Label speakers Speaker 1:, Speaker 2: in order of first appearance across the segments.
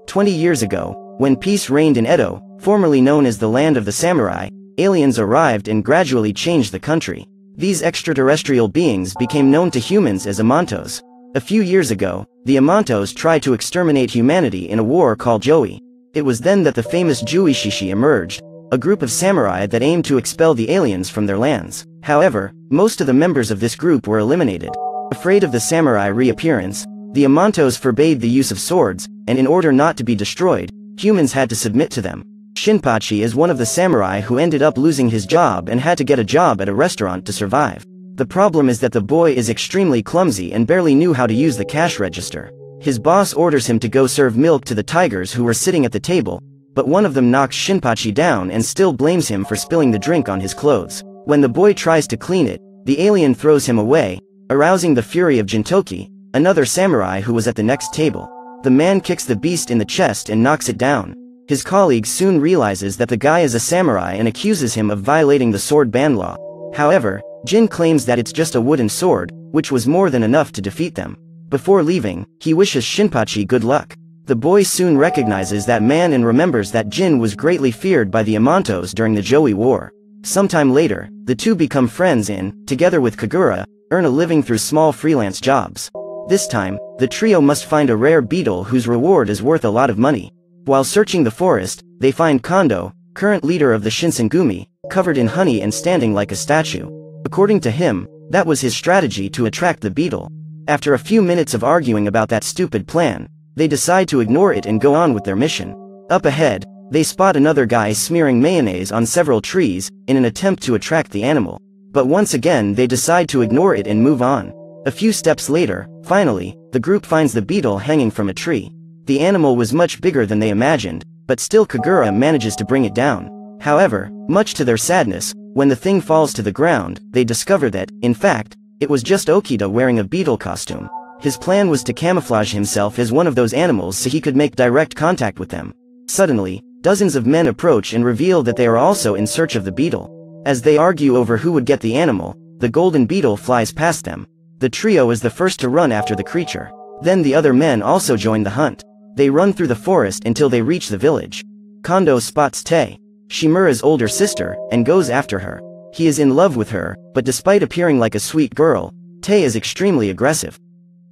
Speaker 1: 20 years ago, when peace reigned in Edo, formerly known as the land of the samurai, aliens arrived and gradually changed the country. These extraterrestrial beings became known to humans as amantos. A few years ago, the amantos tried to exterminate humanity in a war called Joi. It was then that the famous Juishishi emerged, a group of samurai that aimed to expel the aliens from their lands. However, most of the members of this group were eliminated. Afraid of the samurai reappearance, the amantos forbade the use of swords, and in order not to be destroyed, humans had to submit to them. Shinpachi is one of the samurai who ended up losing his job and had to get a job at a restaurant to survive. The problem is that the boy is extremely clumsy and barely knew how to use the cash register. His boss orders him to go serve milk to the tigers who were sitting at the table, but one of them knocks Shinpachi down and still blames him for spilling the drink on his clothes. When the boy tries to clean it, the alien throws him away, arousing the fury of Gintoki, another samurai who was at the next table. The man kicks the beast in the chest and knocks it down. His colleague soon realizes that the guy is a samurai and accuses him of violating the sword ban law. However, Jin claims that it's just a wooden sword, which was more than enough to defeat them. Before leaving, he wishes Shinpachi good luck. The boy soon recognizes that man and remembers that Jin was greatly feared by the amantos during the Joi War. Sometime later, the two become friends and, together with Kagura, earn a living through small freelance jobs. This time, the trio must find a rare beetle whose reward is worth a lot of money. While searching the forest, they find Kondo, current leader of the Shinsengumi, covered in honey and standing like a statue. According to him, that was his strategy to attract the beetle. After a few minutes of arguing about that stupid plan, they decide to ignore it and go on with their mission. Up ahead, they spot another guy smearing mayonnaise on several trees, in an attempt to attract the animal. But once again they decide to ignore it and move on. A few steps later, finally, the group finds the beetle hanging from a tree. The animal was much bigger than they imagined, but still Kagura manages to bring it down. However, much to their sadness, when the thing falls to the ground, they discover that, in fact, it was just Okita wearing a beetle costume. His plan was to camouflage himself as one of those animals so he could make direct contact with them. Suddenly, dozens of men approach and reveal that they are also in search of the beetle. As they argue over who would get the animal, the golden beetle flies past them. The trio is the first to run after the creature. Then the other men also join the hunt. They run through the forest until they reach the village. Kondo spots Tei, Shimura's older sister, and goes after her. He is in love with her, but despite appearing like a sweet girl, Tei is extremely aggressive.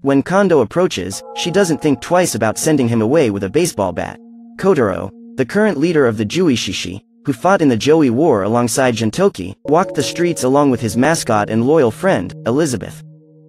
Speaker 1: When Kondo approaches, she doesn't think twice about sending him away with a baseball bat. Kotaro, the current leader of the Juishishi, who fought in the Joi War alongside Gintoki, walked the streets along with his mascot and loyal friend, Elizabeth.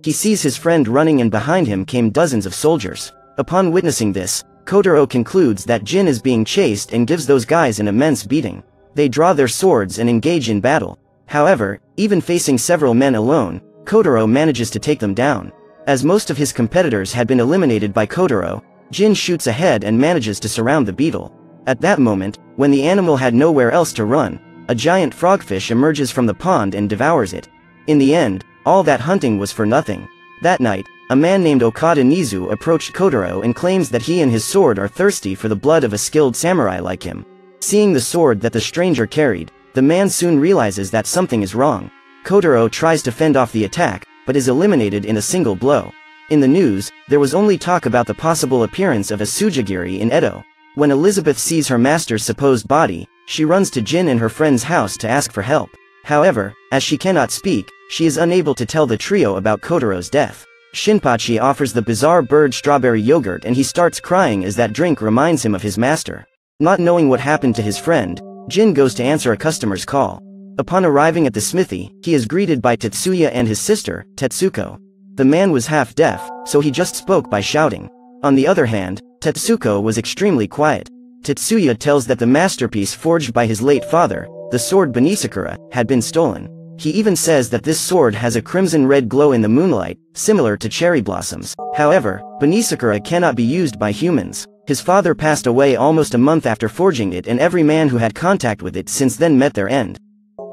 Speaker 1: He sees his friend running and behind him came dozens of soldiers. Upon witnessing this, Kotaro concludes that Jin is being chased and gives those guys an immense beating. They draw their swords and engage in battle. However, even facing several men alone, Kotaro manages to take them down. As most of his competitors had been eliminated by Kotaro, Jin shoots ahead and manages to surround the beetle. At that moment, when the animal had nowhere else to run, a giant frogfish emerges from the pond and devours it. In the end, all that hunting was for nothing. That night, a man named Okada Nizu approached Kotaro and claims that he and his sword are thirsty for the blood of a skilled samurai like him. Seeing the sword that the stranger carried, the man soon realizes that something is wrong. Kotaro tries to fend off the attack, but is eliminated in a single blow. In the news, there was only talk about the possible appearance of a Sujigiri in Edo. When Elizabeth sees her master's supposed body, she runs to Jin and her friend's house to ask for help. However, as she cannot speak, she is unable to tell the trio about Kotaro's death. Shinpachi offers the bizarre bird strawberry yogurt and he starts crying as that drink reminds him of his master. Not knowing what happened to his friend, Jin goes to answer a customer's call. Upon arriving at the smithy, he is greeted by Tetsuya and his sister, Tetsuko. The man was half deaf, so he just spoke by shouting. On the other hand, Tetsuko was extremely quiet. Tetsuya tells that the masterpiece forged by his late father, the sword Benisakura, had been stolen. He even says that this sword has a crimson-red glow in the moonlight, similar to cherry blossoms. However, Benisakura cannot be used by humans. His father passed away almost a month after forging it and every man who had contact with it since then met their end.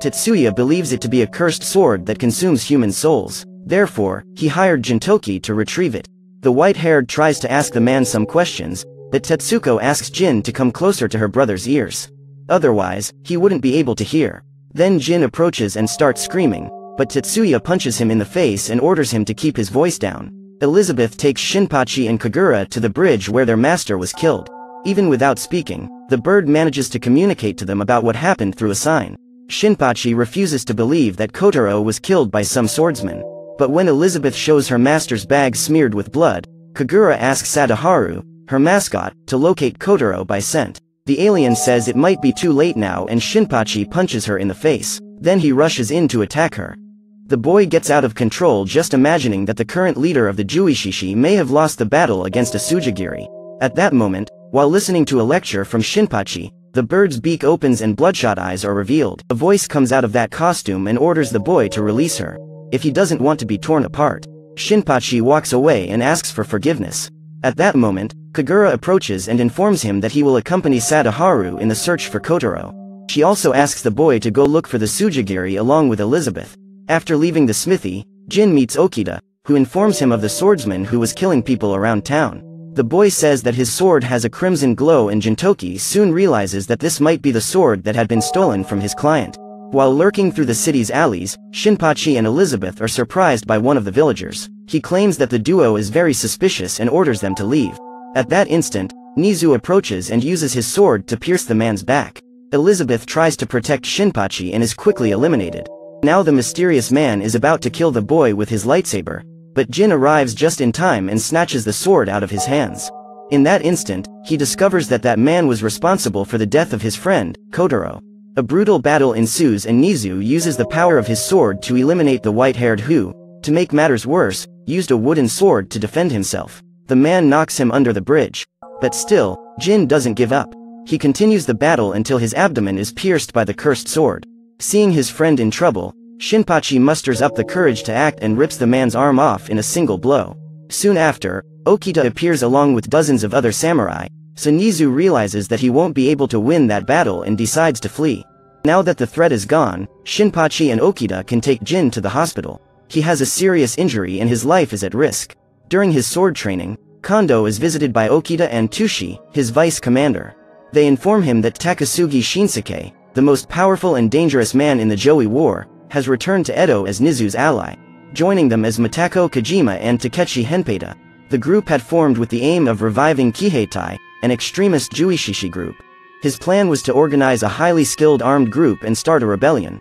Speaker 1: Tetsuya believes it to be a cursed sword that consumes human souls. Therefore, he hired Gintoki to retrieve it. The white-haired tries to ask the man some questions, but Tetsuko asks Jin to come closer to her brother's ears. Otherwise, he wouldn't be able to hear. Then Jin approaches and starts screaming, but Tetsuya punches him in the face and orders him to keep his voice down. Elizabeth takes Shinpachi and Kagura to the bridge where their master was killed. Even without speaking, the bird manages to communicate to them about what happened through a sign. Shinpachi refuses to believe that Kotaro was killed by some swordsman. But when Elizabeth shows her master's bag smeared with blood, Kagura asks Sadaharu, her mascot, to locate Kotaro by scent. The alien says it might be too late now and Shinpachi punches her in the face. Then he rushes in to attack her. The boy gets out of control just imagining that the current leader of the Juishishi may have lost the battle against a Sujigiri. At that moment, while listening to a lecture from Shinpachi, the bird's beak opens and bloodshot eyes are revealed. A voice comes out of that costume and orders the boy to release her, if he doesn't want to be torn apart. Shinpachi walks away and asks for forgiveness. At that moment, Kagura approaches and informs him that he will accompany Sadaharu in the search for Kotaro. She also asks the boy to go look for the Sujigiri along with Elizabeth. After leaving the smithy, Jin meets Okita, who informs him of the swordsman who was killing people around town. The boy says that his sword has a crimson glow and Gintoki soon realizes that this might be the sword that had been stolen from his client. While lurking through the city's alleys, Shinpachi and Elizabeth are surprised by one of the villagers. He claims that the duo is very suspicious and orders them to leave. At that instant, Nizu approaches and uses his sword to pierce the man's back. Elizabeth tries to protect Shinpachi and is quickly eliminated. Now the mysterious man is about to kill the boy with his lightsaber, but Jin arrives just in time and snatches the sword out of his hands. In that instant, he discovers that that man was responsible for the death of his friend, Kotaro. A brutal battle ensues and Nizu uses the power of his sword to eliminate the white-haired who, to make matters worse, used a wooden sword to defend himself. The man knocks him under the bridge. But still, Jin doesn't give up. He continues the battle until his abdomen is pierced by the cursed sword. Seeing his friend in trouble, Shinpachi musters up the courage to act and rips the man's arm off in a single blow. Soon after, Okita appears along with dozens of other samurai, so Nizu realizes that he won't be able to win that battle and decides to flee. Now that the threat is gone, Shinpachi and Okita can take Jin to the hospital. He has a serious injury and his life is at risk. During his sword training, Kondo is visited by Okita and Tushi, his vice commander. They inform him that Takasugi Shinsuke, the most powerful and dangerous man in the Joi War, has returned to Edo as Nizu's ally. Joining them as Matako Kojima and Takeshi Henpeita. The group had formed with the aim of reviving Kiheitai, an extremist Juishishi group. His plan was to organize a highly skilled armed group and start a rebellion.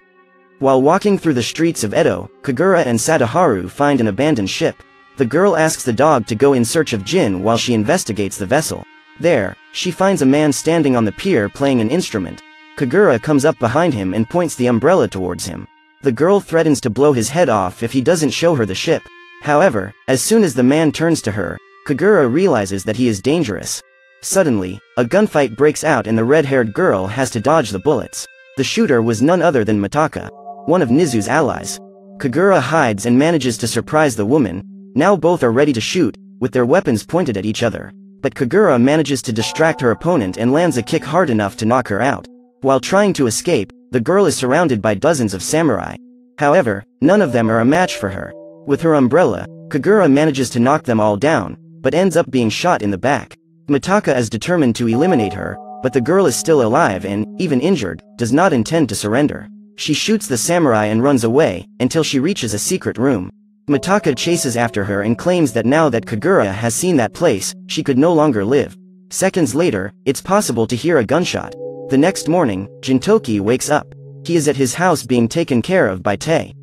Speaker 1: While walking through the streets of Edo, Kagura and Sadaharu find an abandoned ship. The girl asks the dog to go in search of Jin while she investigates the vessel. There, she finds a man standing on the pier playing an instrument. Kagura comes up behind him and points the umbrella towards him. The girl threatens to blow his head off if he doesn't show her the ship. However, as soon as the man turns to her, Kagura realizes that he is dangerous. Suddenly, a gunfight breaks out and the red-haired girl has to dodge the bullets. The shooter was none other than Mataka, one of Nizu's allies. Kagura hides and manages to surprise the woman. Now both are ready to shoot, with their weapons pointed at each other. But Kagura manages to distract her opponent and lands a kick hard enough to knock her out. While trying to escape, the girl is surrounded by dozens of samurai. However, none of them are a match for her. With her umbrella, Kagura manages to knock them all down, but ends up being shot in the back. Mataka is determined to eliminate her, but the girl is still alive and, even injured, does not intend to surrender. She shoots the samurai and runs away, until she reaches a secret room. Mataka chases after her and claims that now that Kagura has seen that place, she could no longer live. Seconds later, it's possible to hear a gunshot. The next morning, Gintoki wakes up. He is at his house being taken care of by Tae.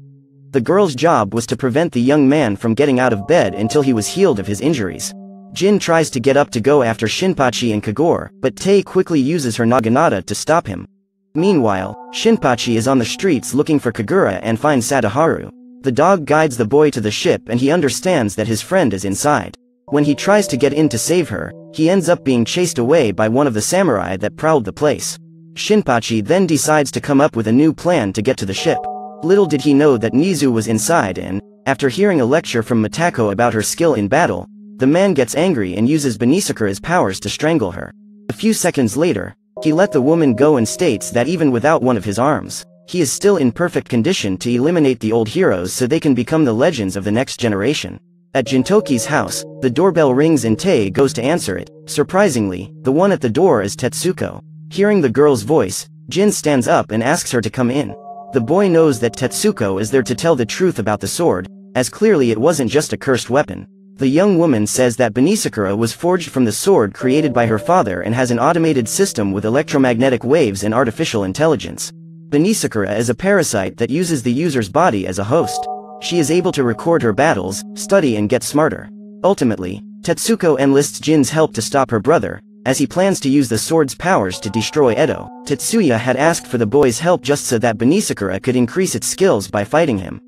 Speaker 1: The girl's job was to prevent the young man from getting out of bed until he was healed of his injuries. Jin tries to get up to go after Shinpachi and Kagura, but Tae quickly uses her naginata to stop him. Meanwhile, Shinpachi is on the streets looking for Kagura and finds Sadaharu. The dog guides the boy to the ship and he understands that his friend is inside. When he tries to get in to save her, he ends up being chased away by one of the samurai that prowled the place. Shinpachi then decides to come up with a new plan to get to the ship. Little did he know that Nizu was inside and, after hearing a lecture from Matako about her skill in battle, the man gets angry and uses Benisakura's powers to strangle her. A few seconds later, he let the woman go and states that even without one of his arms, he is still in perfect condition to eliminate the old heroes so they can become the legends of the next generation. At Gintoki's house, the doorbell rings and Tae goes to answer it. Surprisingly, the one at the door is Tetsuko. Hearing the girl's voice, Jin stands up and asks her to come in. The boy knows that Tetsuko is there to tell the truth about the sword, as clearly it wasn't just a cursed weapon. The young woman says that Benisakura was forged from the sword created by her father and has an automated system with electromagnetic waves and artificial intelligence. Benisakura is a parasite that uses the user's body as a host. She is able to record her battles, study and get smarter. Ultimately, Tetsuko enlists Jin's help to stop her brother, as he plans to use the sword's powers to destroy Edo. Tetsuya had asked for the boy's help just so that Benisakura could increase its skills by fighting him.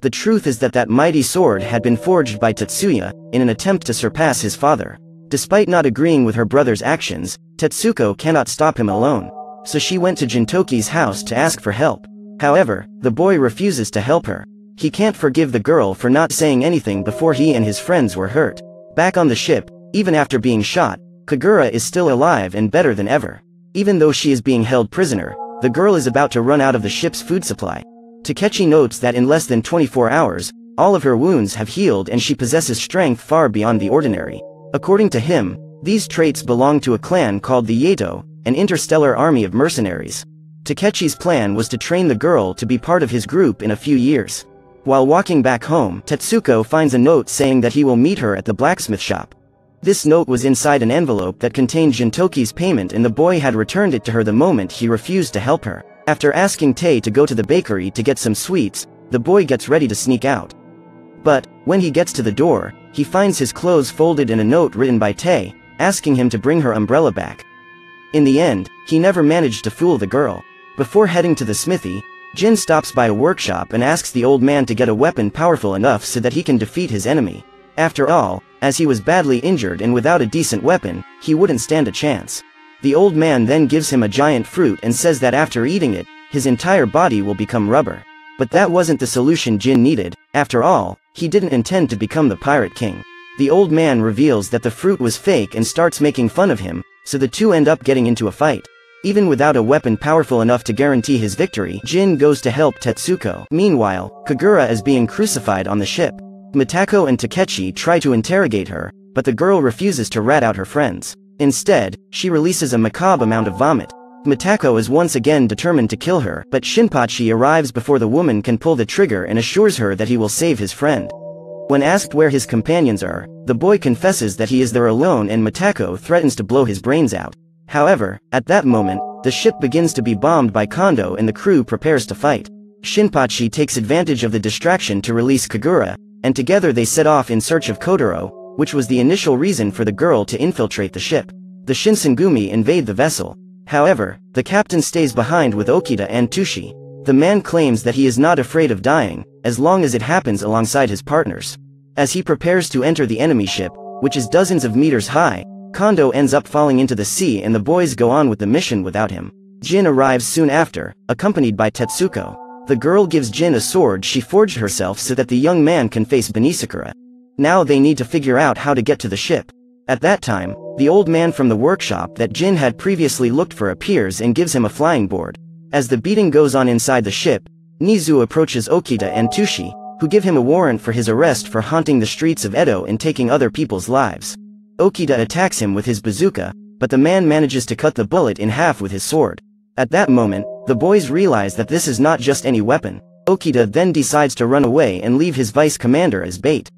Speaker 1: The truth is that mighty sword had been forged by Tetsuya, in an attempt to surpass his father. Despite not agreeing with her brother's actions, Tetsuko cannot stop him alone. So she went to Gintoki's house to ask for help. However, the boy refuses to help her. He can't forgive the girl for not saying anything before he and his friends were hurt. Back on the ship, even after being shot, Kagura is still alive and better than ever. Even though she is being held prisoner, the girl is about to run out of the ship's food supply. Takechi notes that in less than 24 hours, all of her wounds have healed and she possesses strength far beyond the ordinary. According to him, these traits belong to a clan called the Yato, an interstellar army of mercenaries. Takechi's plan was to train the girl to be part of his group in a few years. While walking back home, Tetsuko finds a note saying that he will meet her at the blacksmith shop. This note was inside an envelope that contained Gintoki's payment and the boy had returned it to her the moment he refused to help her. After asking Tae to go to the bakery to get some sweets, the boy gets ready to sneak out. But, when he gets to the door, he finds his clothes folded in a note written by Tae, asking him to bring her umbrella back. In the end, he never managed to fool the girl. Before heading to the smithy, Jin stops by a workshop and asks the old man to get a weapon powerful enough so that he can defeat his enemy. After all, as he was badly injured and without a decent weapon, he wouldn't stand a chance. The old man then gives him a giant fruit and says that after eating it, his entire body will become rubber. But that wasn't the solution Jin needed. After all, he didn't intend to become the pirate king. The old man reveals that the fruit was fake and starts making fun of him, so the two end up getting into a fight. Even without a weapon powerful enough to guarantee his victory, Jin goes to help Tetsuko. Meanwhile, Kagura is being crucified on the ship. Mitako and Takechi try to interrogate her, but the girl refuses to rat out her friends. Instead, she releases a macabre amount of vomit. Mitako is once again determined to kill her, but Shinpachi arrives before the woman can pull the trigger and assures her that he will save his friend. When asked where his companions are, the boy confesses that he is there alone and Mitako threatens to blow his brains out. However, at that moment, the ship begins to be bombed by Kondo and the crew prepares to fight. Shinpachi takes advantage of the distraction to release Kagura, and together they set off in search of Kotaro, which was the initial reason for the girl to infiltrate the ship. The Shinsengumi invade the vessel. However, the captain stays behind with Okita and Tushi. The man claims that he is not afraid of dying, as long as it happens alongside his partners. As he prepares to enter the enemy ship, which is dozens of meters high, Kondo ends up falling into the sea and the boys go on with the mission without him. Jin arrives soon after, accompanied by Tetsuko. The girl gives Jin a sword she forged herself so that the young man can face Benisakura. Now they need to figure out how to get to the ship. At that time, the old man from the workshop that Jin had previously looked for appears and gives him a flying board. As the beating goes on inside the ship, Nizu approaches Okita and Tushi, who give him a warrant for his arrest for haunting the streets of Edo and taking other people's lives. Okita attacks him with his bazooka, but the man manages to cut the bullet in half with his sword. At that moment, the boys realize that this is not just any weapon. Okita then decides to run away and leave his vice commander as bait.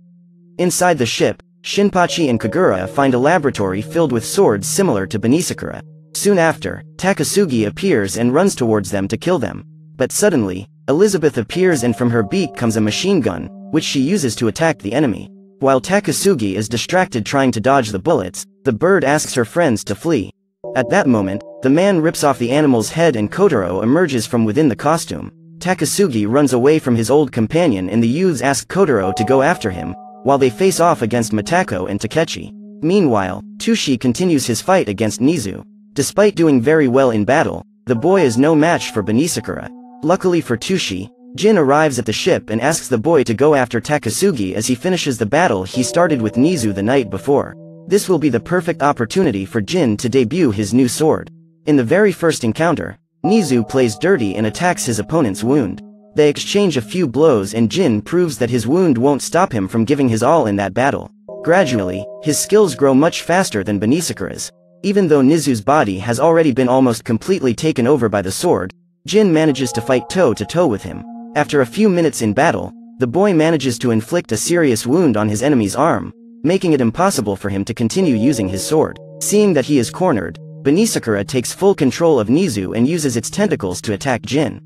Speaker 1: Inside the ship, Shinpachi and Kagura find a laboratory filled with swords similar to Benisakura. Soon after, Takasugi appears and runs towards them to kill them. But suddenly, Elizabeth appears and from her beak comes a machine gun, which she uses to attack the enemy. While Takasugi is distracted trying to dodge the bullets, the bird asks her friends to flee. At that moment, the man rips off the animal's head and Kotaro emerges from within the costume. Takasugi runs away from his old companion and the youths ask Kotaro to go after him, while they face off against Mitako and Takechi. Meanwhile, Tushi continues his fight against Nizu. Despite doing very well in battle, the boy is no match for Benisakura. Luckily for Tushi, Jin arrives at the ship and asks the boy to go after Takasugi as he finishes the battle he started with Nizu the night before. This will be the perfect opportunity for Jin to debut his new sword. In the very first encounter, Nizu plays dirty and attacks his opponent's wound. They exchange a few blows and Jin proves that his wound won't stop him from giving his all in that battle. Gradually, his skills grow much faster than Benisakura's. Even though Nizu's body has already been almost completely taken over by the sword, Jin manages to fight toe-to-toe with him. After a few minutes in battle, the boy manages to inflict a serious wound on his enemy's arm, making it impossible for him to continue using his sword. Seeing that he is cornered, Benisakura takes full control of Nizu and uses its tentacles to attack Jin.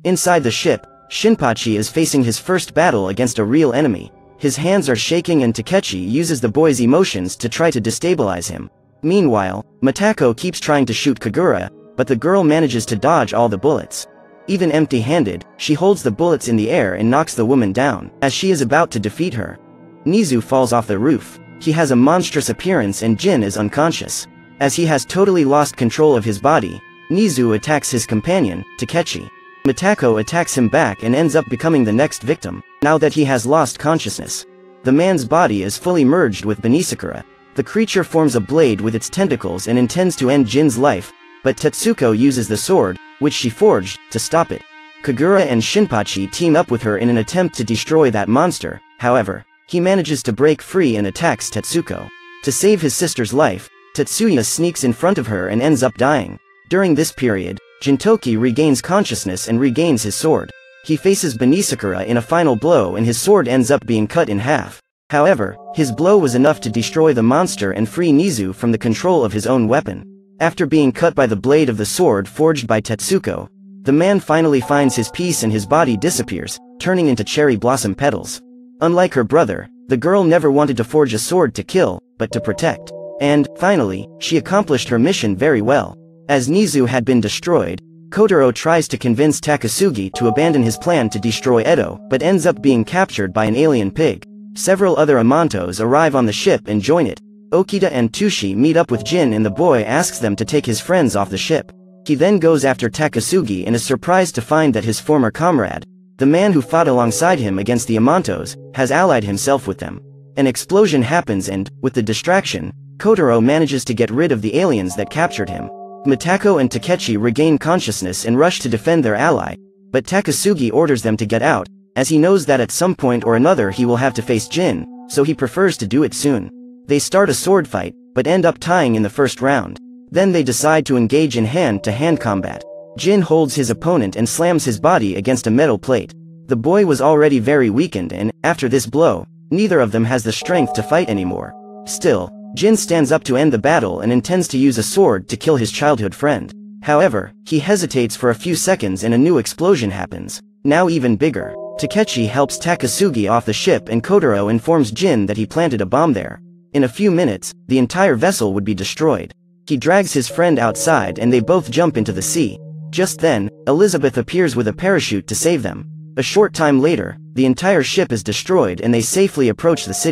Speaker 1: Inside the ship, Shinpachi is facing his first battle against a real enemy. His hands are shaking and Takechi uses the boy's emotions to try to destabilize him. Meanwhile, Mitako keeps trying to shoot Kagura, but the girl manages to dodge all the bullets. Even empty-handed, she holds the bullets in the air and knocks the woman down, as she is about to defeat her. Nizu falls off the roof. He has a monstrous appearance and Jin is unconscious. As he has totally lost control of his body, Nizu attacks his companion, Takechi. Mitako attacks him back and ends up becoming the next victim, now that he has lost consciousness. The man's body is fully merged with Benisakura. The creature forms a blade with its tentacles and intends to end Jin's life, but Tetsuko uses the sword, which she forged, to stop it. Kagura and Shinpachi team up with her in an attempt to destroy that monster. However, he manages to break free and attacks Tetsuko. To save his sister's life, Tetsuya sneaks in front of her and ends up dying. During this period, Gintoki regains consciousness and regains his sword. He faces Benisakura in a final blow and his sword ends up being cut in half. However, his blow was enough to destroy the monster and free Nizu from the control of his own weapon. After being cut by the blade of the sword forged by Tetsuko, the man finally finds his peace and his body disappears, turning into cherry blossom petals. Unlike her brother, the girl never wanted to forge a sword to kill, but to protect. And, finally, she accomplished her mission very well. As Nizu had been destroyed, Kotaro tries to convince Takasugi to abandon his plan to destroy Edo, but ends up being captured by an alien pig. Several other Amantos arrive on the ship and join it. Okita and Tushi meet up with Jin and the boy asks them to take his friends off the ship. He then goes after Takasugi and is surprised to find that his former comrade, the man who fought alongside him against the Amantos, has allied himself with them. An explosion happens and, with the distraction, Kotaro manages to get rid of the aliens that captured him. Mitako and Takechi regain consciousness and rush to defend their ally, but Takasugi orders them to get out, as he knows that at some point or another he will have to face Jin, so he prefers to do it soon. They start a sword fight, but end up tying in the first round. Then they decide to engage in hand-to-hand combat. Jin holds his opponent and slams his body against a metal plate. The boy was already very weakened and, after this blow, neither of them has the strength to fight anymore. Still, Jin stands up to end the battle and intends to use a sword to kill his childhood friend. However, he hesitates for a few seconds and a new explosion happens, now even bigger. Takechi helps Takasugi off the ship and Kotaro informs Jin that he planted a bomb there. In a few minutes, the entire vessel would be destroyed. He drags his friend outside and they both jump into the sea. Just then, Elizabeth appears with a parachute to save them. A short time later, the entire ship is destroyed and they safely approach the city.